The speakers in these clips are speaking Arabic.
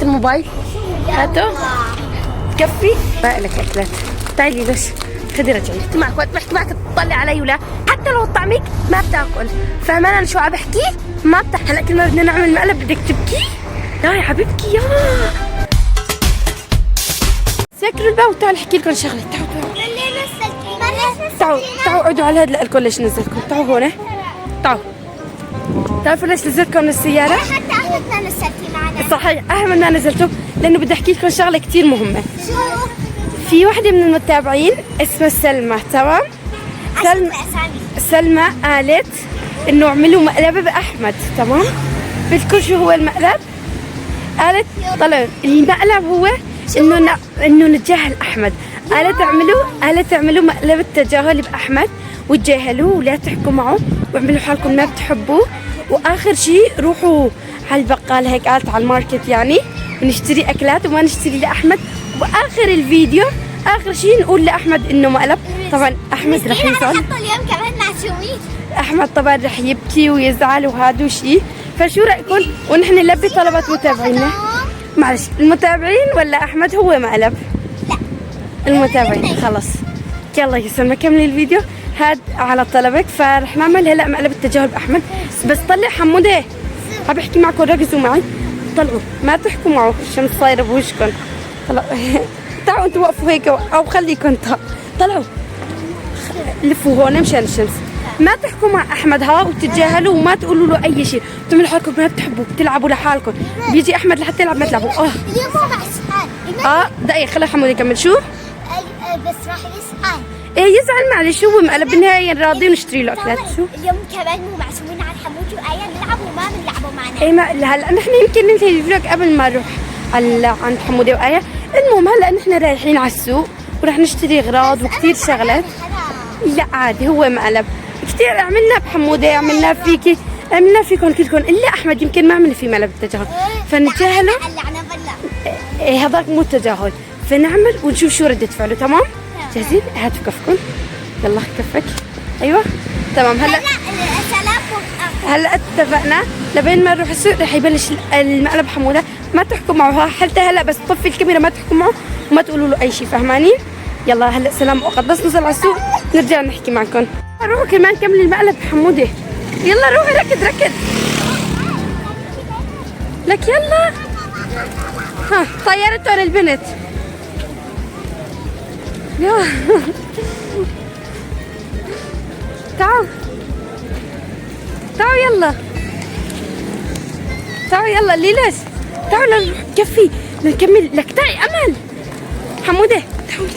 الموبايل هاتو تكفي بقى لك اكلات. تعالي بس خدي رجعي احكي معك وقت بحكي معك تطلع علي ولا حتى لو طعمك ما بتاكل. فاهمان انا شو عم بحكي؟ ما بتحكي. هلا كل ما بدنا نعمل مقلب بدك تبكي؟ لا يا حبيبتي يا سكروا الباب وتعالوا احكي لكم شغله. تعالوا اقعدوا على هذا لكم ليش نزلتكم. تعالوا هون تعالوا. بتعرفوا ليش نزلتكم من السياره؟ حتى احمد ما نزلتي معنا. صحيح احمد ما نزلته لانه بدي احكي لكم شغله كثير مهمه. شو؟ في وحده من المتابعين اسمها سلمى، تمام؟ سلمى قالت انه اعملوا مقلبه باحمد، تمام؟ بدكم شو هو المقلب؟ قالت طلعوا المقلب هو انه نتجاهل احمد. قالت اعملوا مقلبه تجاهل باحمد وتجاهلوه ولا تحكوا معه واعملوا حالكم ما بتحبوه، واخر شيء روحوا على البقال هيك قالت على الماركت يعني ونشتري اكلات وما نشتري لاحمد، واخر الفيديو اخر شيء نقول لاحمد انه مقلب. طبعا احمد رح يزعل. حتى اليوم كمان معزومين. احمد طبعا رح يبكي ويزعل وهذا شيء. فشو رايكم ونحن نلبي طلبات متابعينا؟ معلش المتابعين ولا احمد هو مقلب؟ لا المتابعين. خلص يلا يا سلمى كملي الفيديو هاد على طلبك. فرح نعمل هلا مقلب التجاهل باحمد. بس طلع حموده عم بحكي معكم ركزوا معي. طلعوا ما تحكوا معه الشمس صايره بوشكم. طلعوا تعالوا انتوا وقفوا هيك او خليكم طلعوا لفوا هون مشان الشمس. ما تحكوا مع احمد ها وتتجاهلوا وما تقولوا له اي شيء. بتعملوا حالكم ما بتحبوا بتلعبوا لحالكم. بيجي احمد لحتى يلعب ما تلعبوا. اليوم مو مع سؤال. دقيقه خلي حمود يكمل. شو بس راح يسأل. ايه يزعل معلش هو مقلب بالنهايه راضي نشتري له اكلات. شو اليوم كمان مو معزومين على حمود وآية نلعب وما بنلعبوا معنا. ايه ما هلا نحن يمكن ننتهي الفلوج قبل ما نروح عند حموده وآية. المهم هلا نحن رايحين على السوق ورح نشتري اغراض وكثير شغلات. لا عادي هو مقلب كثير عملنا بحموده عملنا فيكي عملنا فيكم كلكم الا احمد يمكن ما عملنا فيه مقلب التجاهل فنتجاهله. ايه هذاك مو التجاهل فنعمل ونشوف شو ردة فعله. تمام جاهزين؟ هاتوا كفكم. يلا كفك. ايوه تمام. هلا اتفقنا لبين ما نروح السوق رح يبلش المقلب حموده. ما تحكوا معه حتى هلا بس طفي الكاميرا ما تحكوا معه وما تقولوا له اي شيء فهمانين؟ يلا هلا سلام مؤقت بس نوصل على السوق نرجع نحكي معكم. روحوا كمان كملي المقلب حموده. يلا روحي ركض لك يلا. ها طيرتهم البنت. يلا تعالوا يلا ليش تعالوا نكفي نكمل لك. تعي امل حموده تعالوا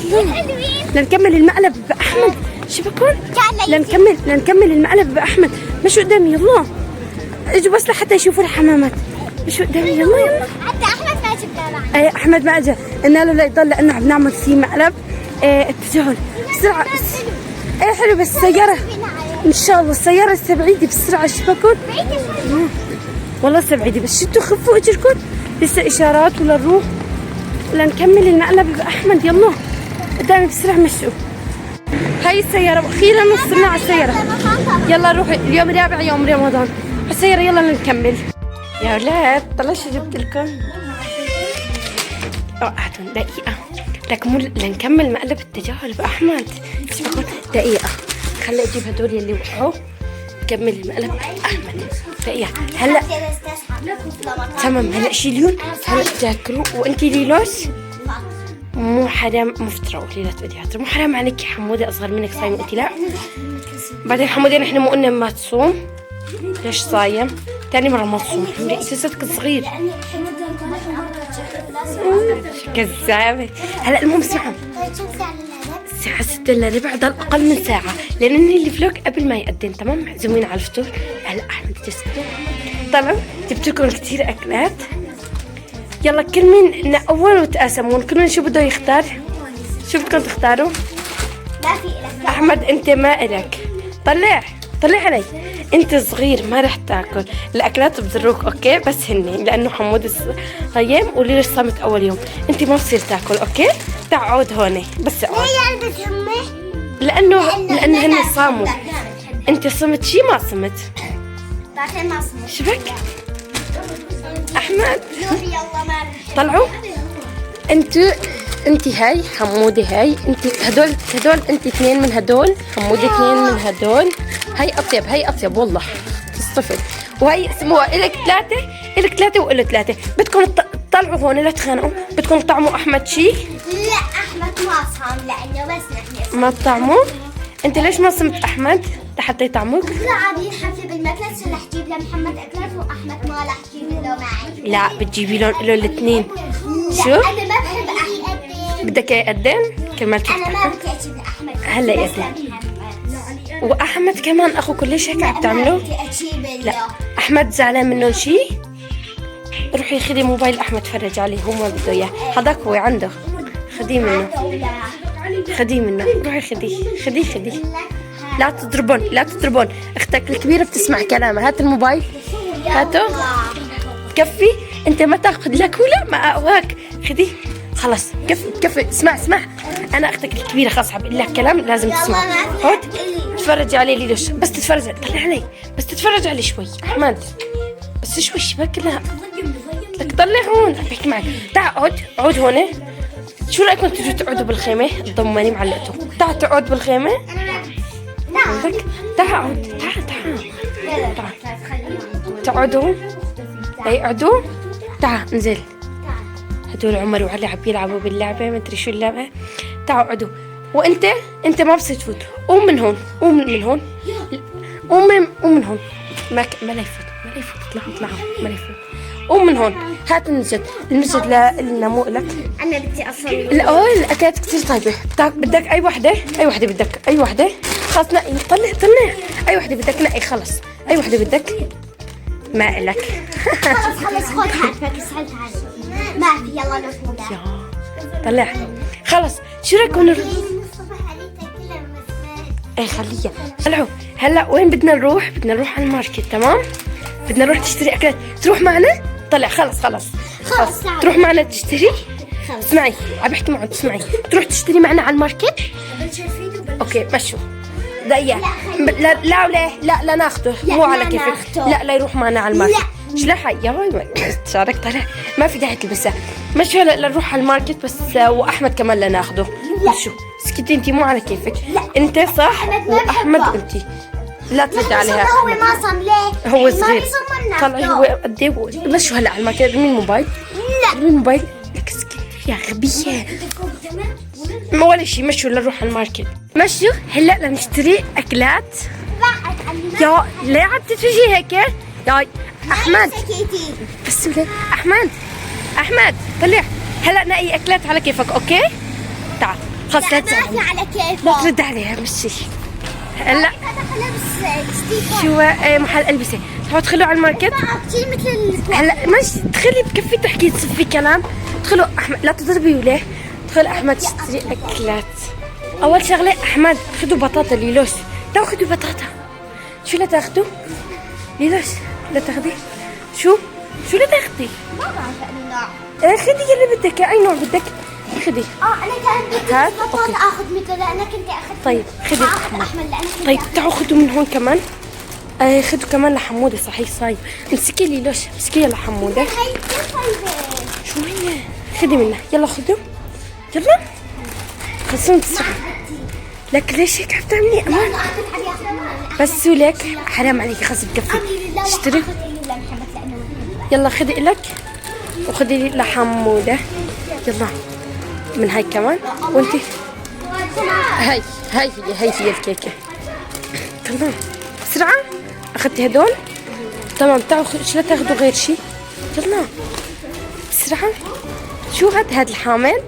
لنكمل المقلب باحمد. شو بكون؟ لنكمل المقلب باحمد. مشوا قدامي يلا اجوا بس لحتى يشوفوا الحمامات. مشوا قدامي يلا حتى احمد ما جبنا معنا. ايه احمد ما اجى قلنا له لا يضل لانه عم نعمل فيه مقلب. التجاهل بسرعه. ايه حلو بس السياره ان شاء الله السياره استبعدي بسرعه. شو بكون؟ والله استبعدي بس شتوا خفوا اجركم لسه اشارات ولا نروح ولا نكمل المقلب باحمد. يلا قدامي بسرعه مشوا. هاي السياره واخيرا وصلنا على السياره. يلا روحي اليوم رابع يوم رمضان على السياره. يلا نكمل يا ولاد. طلع شو جبت لكم. قعدوا دقيقه لنكمل مقلب التجاهل باحمد. شو بكون؟ دقيقه خلي اجيب هدول اللي وقعوا نكمل المقلب باحمد. دقيقه هلا تمام. هلا شيلون هلا تاكلوا وانتي ليلوس مو حرام مفترى وليلة وديعتر مو حرام عليك. حموده اصغر منك صايم قلتي لا. بعدين حموده نحن مو قلنا ما تصوم. ليش صايم؟ ثاني مره ما تصوم. حموده انت صدق صغير كذابه. هلا المهم اسمعوا الساعة 6 الا ربع ضل اقل من ساعة لان الفلوج قبل ما يقدم. تمام معزومين على الفطور. هلا احمد تسكتوا. طبعا جبت لكم كثير اكلات. يلا كل مين اول وتقاسمون كل مين شو بده يختار. شو بدكم تختاروا؟ ما في لك احمد انت ما الك. طلع علي انت صغير ما رح تاكل الاكلات بضروك اوكي بس هني لانه حمود صايم وليش صمت اول يوم. انت ما بصير تاكل اوكي. تعود هون بس اقعد. لانه هن صاموا. انت صمت شي ما صمت. بعدين ما صمت. شبك احمد. يلا ما طلعوا. انتي هاي حمودة، هاي انتي هدول انتي اثنين من هدول، حمودة اثنين من هدول. هاي اطيب والله تصطفل. وهي اسموها الك ثلاثة والك ثلاثة. بدكم تطلعوا هون لا تخانقوا. بدكم تطعموا احمد شي؟ لا احمد ما صام لانه بس نحن ما تطعموا؟ انت ليش ما صمت احمد لحتى يطعموك؟ لا عادي حفله بالمكنسه رح جيب لمحمد اكلات واحمد ما رح جيب له معي. لا بتجيبي لهم الاثنين. لا شو؟ انا ما بحب احمد. بدك يقدم؟ كرمال انا ما تفتحوا. بدي اجيب لاحمد. هلا يقدم. واحمد كمان اخوك ليش هيك عم تعملوا؟ لا احمد زعلان منهم شي؟ روحي خذي موبايل احمد تفرج عليه، هو ما بده اياه، هذاك هو عنده. خذيه منه روحي خذيه. لا تضربون اختك الكبيره بتسمع كلامها. هات الموبايل هاتو. كفي انت ما تاخذ لك ولا ما اقواك. خذيه خلص. كفي اسمع انا اختك الكبيره خلاص عم بقول لك كلام لازم تسمع. هات تفرج عليه ليش بس تتفرج. طلع علي بس تتفرج عليه شوي احمد، بس شوي شبك. لا بدك طلع هون بحكي معك. تعال اقعد هون. شو رايكم تجوا تقعدوا بالخيمه؟ الضماني معلقته. تعال تقعد بالخيمه. تعال تقعدوا. يقعدوا. تعال انزل. هدول عمر وعلي عم يلعبوا باللعبه، ما ادري شو اللعبه. تعالوا اقعدوا. وانت ما بصير تفوت. قوم من هون قوم من هون. ما لا يفوت اطلعوا ما لا يفوت. قوم من هون. هات المسجد لنا مو لك. انا بدي اصلي. الاكلات كثير طيبه. بدك اي وحده بدك اي وحده. خلص نقي. طلع اي وحده بدك نقي. خلص اي وحده بدك. ما إلك. خلص خذ حالك سهلت علي. ما في يلا نروح. طلع خلص. شو رايكم ايه خليها. طلعوا. هلا وين بدنا نروح؟ بدنا نروح على الماركت. تمام بدنا نروح تشتري اكلات. تروح معنا؟ طلع خلص تروح معنا تشتري. اسمعي عم بحكي معك. اسمعي تروح تشتري معنا على الماركت. اوكي مشوا دقيقة. لا ناخده. مو على كيفك. لا يروح معنا على الماركت. شلحي يا شارك. طلع ما في داعي تلبسها. مشوا هلا نروح على الماركت بس. واحمد كمان لا ناخده. مشوا اسكتي انتي مو على كيفك. انت صح واحمد انتي لا ترد عليها. هو ما صام ليه؟ هو صغير. طلعي هو قد ايه. مشوا هلا على الماركت. ارمي الموبايل. ارمي الموبايل. لك اسكتي يا غبية. ما ولا شيء. مشوا لنروح على الماركت. مشوا هلا لنشتري اكلات. يا ليه عم تتفجي هيك يا احمد؟ بس ليه احمد طلع. هلا نقي اكلات على كيفك. اوكي تعال خلص. لا ما على كيفك. لا ترد عليها. مشي هلا. شو محل البسه. تعالوا ادخلوا على الماركت. هلا ماشي. ادخلي بكفي تحكي تصفي كلام. ادخلوا احمد لا تضربي وليه. ادخل احمد تشتري اكلات. اول شغله احمد خذوا بطاطا ليلوس. خذوا بطاطا. شو لا تاخذوا؟ ليلوس لا تاخذي. شو لا تاخذي؟ ما بعرف انه خذي يلي بدك. اي نوع بدك خذي. انا كان بدي هات. بطاطا اخذ مثله لانك انت اخذت. طيب خذي احمد لانك طيب تعالوا خذوا من هون كمان. خذوا كمان لحموده. صحيح صايب. امسكي ليلوس. امسكيها لحموده. هي كيف طيبه. شو هي؟ خذي منها. يلا خذوا. يلا خلصون تسرعوا. لك ليش هيك عم تعملي امان؟ بس ولك حرام عليكي. خلص بكفي. اشتري. يلا خذي لك وخذي لحموده. يلا من هاي كمان. وانتي هاي هي الكيكه. تمام بسرعه. اخذتي هدول؟ تمام. تعالوا شو لا تاخذوا غير شيء. يلا بسرعه. شو هاد الحامض؟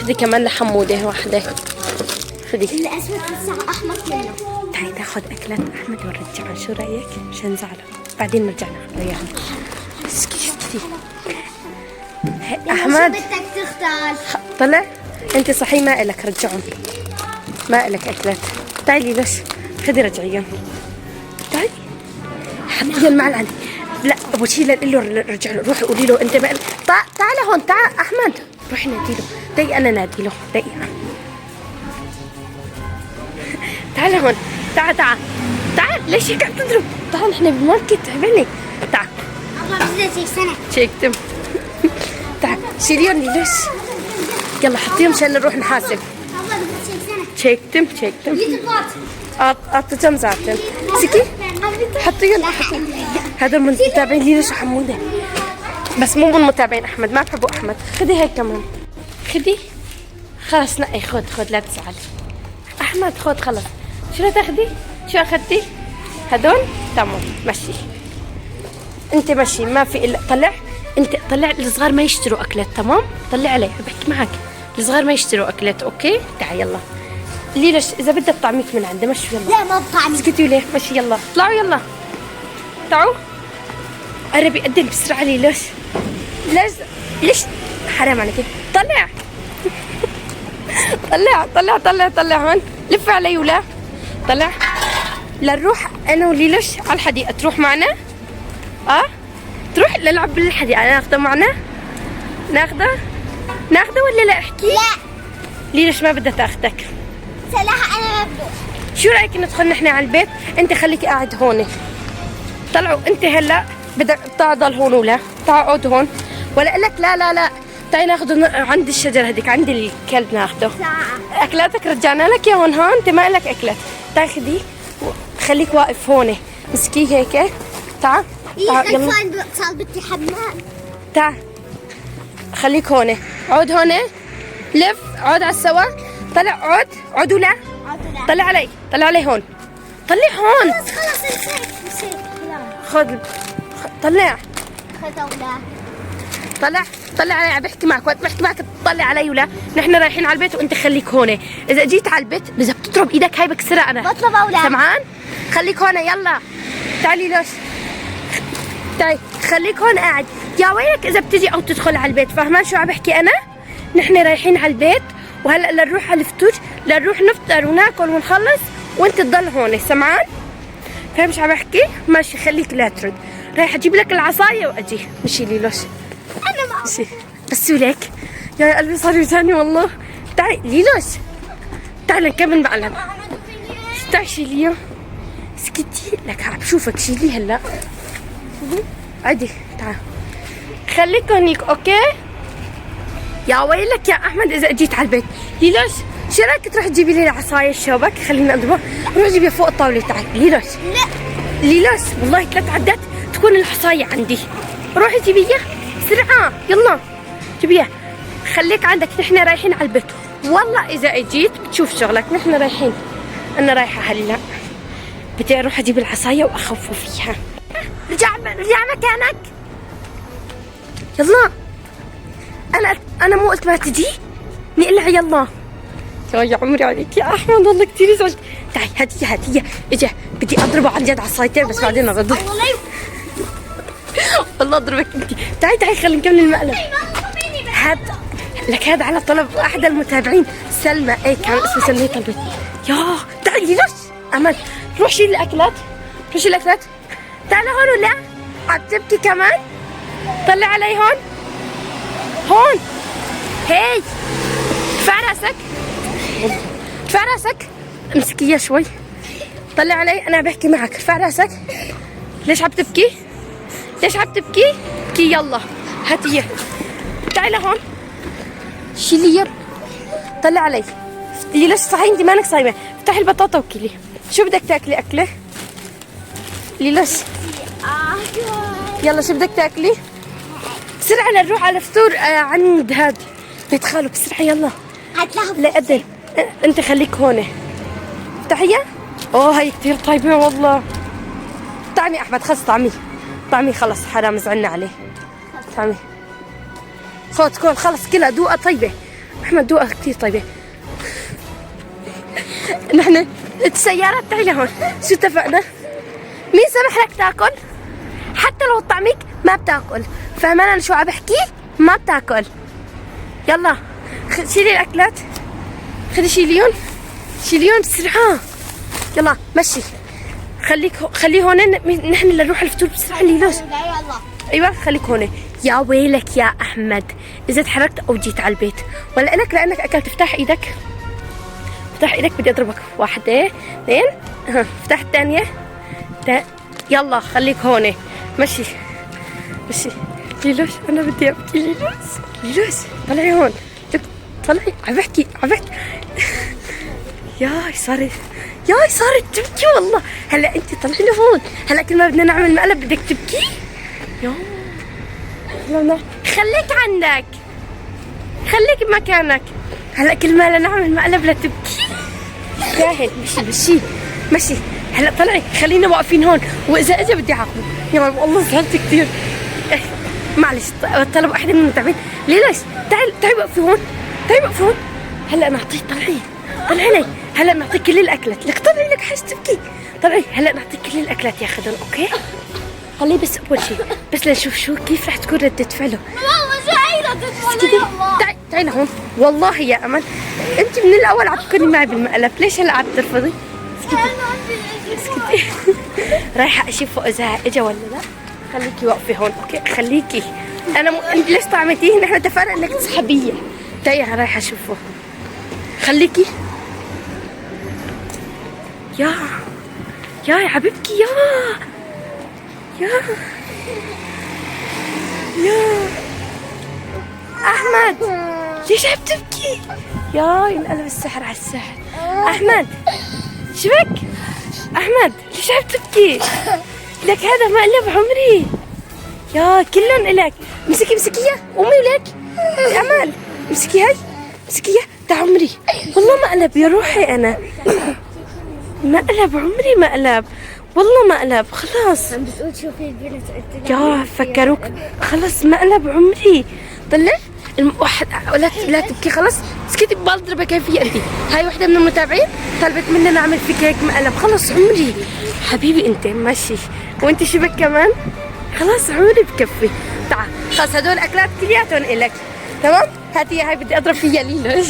خذي كمان لحموده واحده. خذي الاسود لسه احمر منه. تعي ناخذ اكلات احمد ونرجعها. شو رايك؟ مشان نزعله بعدين نرجع ناخذ اياها. اسكتي احمد. شو بدك تختار؟ طلع انت صحيح ما الك. رجعهم. ما الك اكلات. تعالي ليش خذي رجعيهم. تعالي حطيهم مع العلي. لا ابو شيء قول له رجع له. روحي قولي له انت بقى. تعال هون. تعال احمد. روحي نادي له. دقيقه انا نادي له. دقيقه. تعال هون. تعال ليش هيك عم تضرب؟ تعال نحن بالماركت. عبالك. تعال الله بزيد سنه. شيكتم. تعال شيليهم ليلوش. يلا حطيهم عشان نروح نحاسب. شيكتم أعطيتهم زعتم. سكي حطيهم. هذا من متابعين ليلوش وحمودة، بس مو من متابعين أحمد، ما بحبوا أحمد. خدي هيك كمان، خدي خلاص. نقي خد لا تزعل أحمد، خد خلص. شو تاخدي؟ شو أخدتي؟ هدول؟ تمام مشي. أنت مشي، ما في إلا طلع. أنت طلع الصغار ما يشتروا أكلات، تمام؟ طلع علي بحكي معك، الصغار ما يشتروا أكلات، أوكي؟ تعال يلا. ليلوش إذا بدها تطعميك من عنده مشي يلا. لا ما بطعمي. اسكتوا ليه؟ مشي يلا، طلعوا يلا. تعوا قربي قدم بسرعة ليلوش. ليش حرام عليك. طلع طلع هون. لف علي ولا طلع. لنروح انا وليلوش على الحديقة، تروح معنا؟ تروح نلعب بالحديقة. ناخذه معنا؟ ناخذه ولا لا؟ احكي. لا ليلوش ما بدها تاخذك. صراحة انا ما بدي. شو رايك ندخل نحن على البيت؟ انت خليك قاعد هون. طلعوا انت هلا بدك تضل هون ولا؟ تعال اقعد هون. ولا اقول لك لا تعي ناخذه عند الشجره هذيك، عند الكلب ناخذه. اكلاتك رجعنا لك يا هون انت ما لك اكلات. تعي خذيه خليك واقف هون، مسكيه هيك. تعال يلا. صار بدي حمام. تعال خليك هون، اقعد هون. لف اقعد على السوا. طلع اقعد ولا؟ طلع علي هون. طلع هون. خلاص نسيت. خذ طلع. طلع علي. عم بحكي معك، وقت بحكي معك تطلع علي ولا؟ نحن رايحين على البيت وانت خليك هون. اذا جيت على البيت اذا بتضرب ايدك هاي بكسرها انا. بطلب اولاد. سمعان؟ خليك هون يلا. تعالي لوش. تعالي خليك هون قاعد. يا ويلك اذا بتجي او تدخل على البيت. فاهمان شو عم بحكي انا؟ نحن رايحين على البيت وهلا لنروح على الفطور، لنروح نفطر وناكل ونخلص وانت تضل هون. سمعان؟ فاهم شو عم بحكي؟ ماشي خليك لا ترد. رايح اجيب لك العصايه واجي. مشي ليلوش. انا ما مشي بس ولك يا قلبي صار يوجعني والله. تعي ليلوش، تعي نكمل معلم. تعي شيليه. سكتي لك عم بشوفك. شيليه هلا. عدي تعال خليك هونيك اوكي. يا ويلك يا احمد اذا اجيت على البيت. ليلوش شو رايك تروح تجيبي لي العصايه الشوبك؟ خليني اضربها. روح جيبيها فوق الطاوله. تعال ليلوش. لا ليلوش والله 3 عدات تكون العصايه عندي. روحي جيبيها بسرعه يلا جيبيها. خليك عندك، نحن رايحين على البيت. والله اذا اجيت بتشوف شغلك. نحن رايحين، انا رايحه هلا. بدي اروح اجيب العصايه واخوفه فيها. رجع مكانك يلا. انا مو قلت ما تجي؟ نقلع يلا. يا عمري عليك يا احمد والله كثير زعلت. تعي هديه اجا بدي اضربه عن جد عصايتين بس بعدين اضربه. والله اضربك انت. تعي خلينا نكمل المقلب. هذا على طلب احد المتابعين سلمى. اي كان اسمه سلمى طلبت. يا تعي ليش امل روح شيل الاكلات. تعال هون ولا عم تبكي كمان؟ طلع علي هون هي. ارفع راسك امسكيها شوي. طلع علي انا بحكي معك. ارفع راسك. ليش عم تبكي؟ ابكي يلا. هاتيه تعي لهون. شيلي طلع علي. ليش صحيح انت مانك صايمه؟ افتحي البطاطا وكلي. شو بدك تاكلي اكله؟ ليش يلا شو بدك تاكلي؟ بسرعه لنروح على فطور عند هاد بيت خالو. بسرعه يلا. لا قدر انت خليك هون. افتحيها. هي كثير طيبه والله. طعمي احمد خلص طعمي خلص حرام زعلنا عليه. طعمي كل خلص كلها دوقه طيبه. احمد دوقه كثير طيبه. نحن السيارات تعي لهون. شو اتفقنا؟ مين سمح لك تاكل؟ حتى لو طعمك ما بتاكل. فهمان انا شو عم بحكي؟ ما بتاكل. يلا شيلي الاكلات. شيليون بسرعه. يلا مشي. خليه هون. نحن نروح الفطور بسرعه. ليش؟ ايوه خليك هون. يا ويلك يا احمد اذا تحركت او جيت على البيت ولا لك لانك اكلت. افتح ايدك بدي اضربك. 1 2 افتح الثانيه. يلا خليك هون. مشي. ليش انا بدي ابكي. ليش ليلوس طلعي هون، طلعي. عبحكي ياي صارت تبكي والله. هلا انت طلعي لهون. هلا كل ما بدنا نعمل مقلب بدك تبكي. يا خليك عندك، خليك بمكانك. هلا كل ما نعمل مقلب لتبكي. جاهل. مشي. هلا طلعي، خلينا واقفين هون، واذا اجى بدي اعاقبه. يا والله زعلت كثير. معلش طلب واحدة من المتابعين. ليش؟ تعي وقفي هون. هلا نعطيك. طلعي لي. هلا نعطيك كل الاكلات. لك طلعي، لك حاجة تبكي. طلعي. هلا نعطيك كل الاكلات ياخذهم. اوكي؟ خليه بس اول شيء بس لنشوف شو كيف رح تكون ردة فعله. ماما شو هي ردة فعله؟ تعي لهون. والله يا امل انت من الاول عم تكوني معي بالمقلب، ليش هلا عم ترفضي؟ اسكتي. رايحة اشوفه اذا اجى ولا لا. خليكي واقفة هون. اوكي خليكي. انت ليش طعمتيه؟ نحن اتفقنا انك تسحبيه. تعي رايحة اشوفه. خليكي. يا حبيبتي. يا احمد ليش عم تبكي؟ يا ينقلب السحر على السحر. احمد شبك؟ احمد ليش عم تبكي؟ لك هذا مقلب عمري. يا كلهم الك. مسكيها قومي ولك. امل مسكيها. تعا عمري. والله مقلب يا روحي. انا مقلب عمري. والله مقلب. خلاص عم بتقول شوفي البنت قلت يا فكروك. خلص مقلب عمري. طلع واحد. لا تبكي. خلص اسكتي. بضربك كيفية انت. هاي وحده من المتابعين طلبت مننا نعمل فيك هيك مقلب. خلص عمري حبيبي انت ماشي. وانت شبك كمان. خلاص عمري بكفي. تعال خلص هدول اكلات كلياتهم الك. تمام. هاتي هاي بدي اضرب فيها ليلى.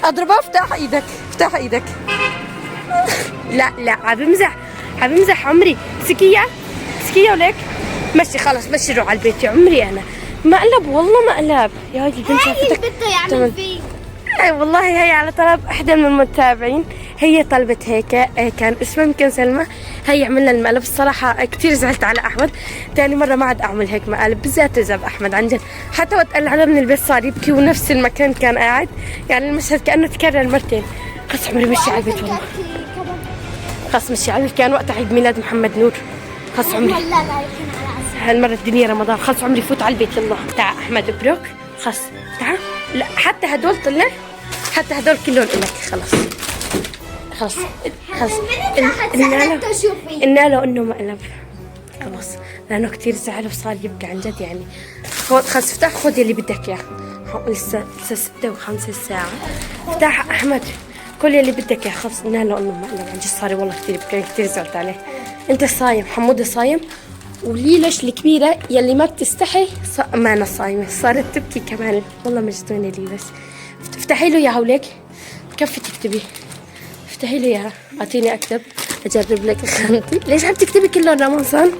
اضربها. افتح ايدك. لا عم بمزح عمري. مسكيها ولك. مشي خلص. مشي روح على البيت يا عمري. انا مقلب والله مقلب. يا البنت شافتك. بده يعمل فيك. اي والله هي على طلب احدى من المتابعين. هي طلبت هيك. كان اسمها يمكن سلمى. هي عملنا المقلب. الصراحه كثير زعلت على احمد. ثاني مره ما عاد اعمل هيك مقالب، بالذات اذا باحمد عن جد. حتى وقت قلعنا من البيت صار يبكي ونفس المكان كان قاعد. يعني المشهد كانه تكرر مرتين. خلص عمري مشي على البيت والله. خلص مشي على البيت. كان وقت عيد ميلاد محمد نور. خلص عمري هالمره الدنيا رمضان. خلص عمري فوت على البيت. يلا تعا احمد ابروك. خلص تعا. لا حتى هدول طلع. حتى هدول كلهم الك. خلص قلنا له انه مقلب. خلص لانه كثير زعل وصار يبكي عن جد. يعني خلص افتح. خذ اللي بدك اياه. لسه 6:05 الساعه. افتح احمد كل اللي بدك اياه. خلص قلنا له انه مقلب عن جد. صار والله كثير يبكي. كثير زعلت عليه. انت صايم. حموده صايم. وليلش الكبيره يلي ما بتستحي ما انا صايمه. صارت تبكي كمان. والله مجنونه ليلش. افتحي له اياها ولك. بكفي تكتبي. افتحي لي اياها. اعطيني اكتب. اجرب لك خانتي. ليش عم تكتبي كله رمضان؟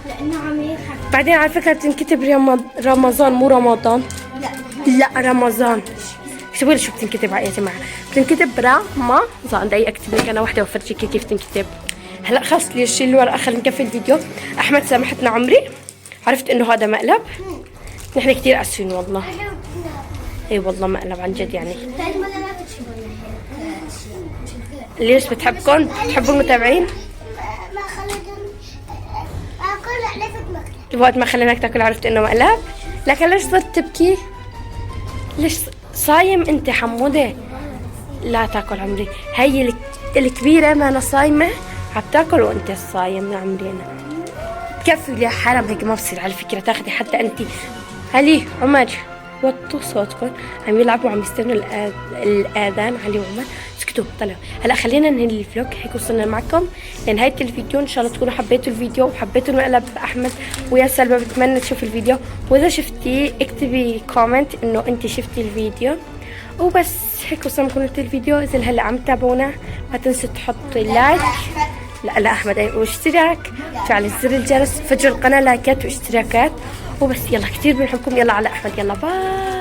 لانه عم يضحك. بعدين على فكره بتنكتب رمضان مو رمضان. لا رمضان. اكتبوا لي شو بتنكتب يا جماعه. بتنكتب رمضان. بدي اكتب لك انا وحده وافرجيك كيف تنكتب. هلا خلص لي شيل الورقه. خلينا نكفي الفيديو. احمد سامحتنا عمري. عرفت انه هذا مقلب. نحن كثير اسفين والله. اي والله مقلب عن جد يعني. ليش بتحبكم؟ بتحبوا المتابعين؟ ما خليتهم اكل عليك مقلب. وقت ما خليناك تاكل عرفت انه مقلب؟ لكن ليش صرت تبكي؟ ليش صايم انت حموده؟ لا تاكل عمري. هي الكبيره ما انا صايمه عم تاكل وانت صايم يا عمري. انا بكفي يا حرام هيك ما بصير على فكره تاخذي حتى انت. علي عمر وطوا صوتكم. عم يلعبوا وعم يستنوا الاذان. علي وعمر اسكتوا. طلعوا. هلا خلينا ننهي الفلوج. هيك وصلنا معكم لنهايه الفيديو. ان شاء الله تكونوا حبيتوا الفيديو وحبيتوا المقلب احمد ويا سلمى. بتمنى تشوفوا الفيديو واذا شفتيه اكتبي كومنت انه انت شفتي الفيديو. وبس هيك وصلنا لكم الفيديو. اذا هلا عم تتابعونا ما تنسوا تحطوا لايك. لا احمد واشتراك. فعل زر الجرس. فجروا القناه لايكات واشتراكات. وبس يلا كثير بنحبكم. يلا على احمد. يلا باي.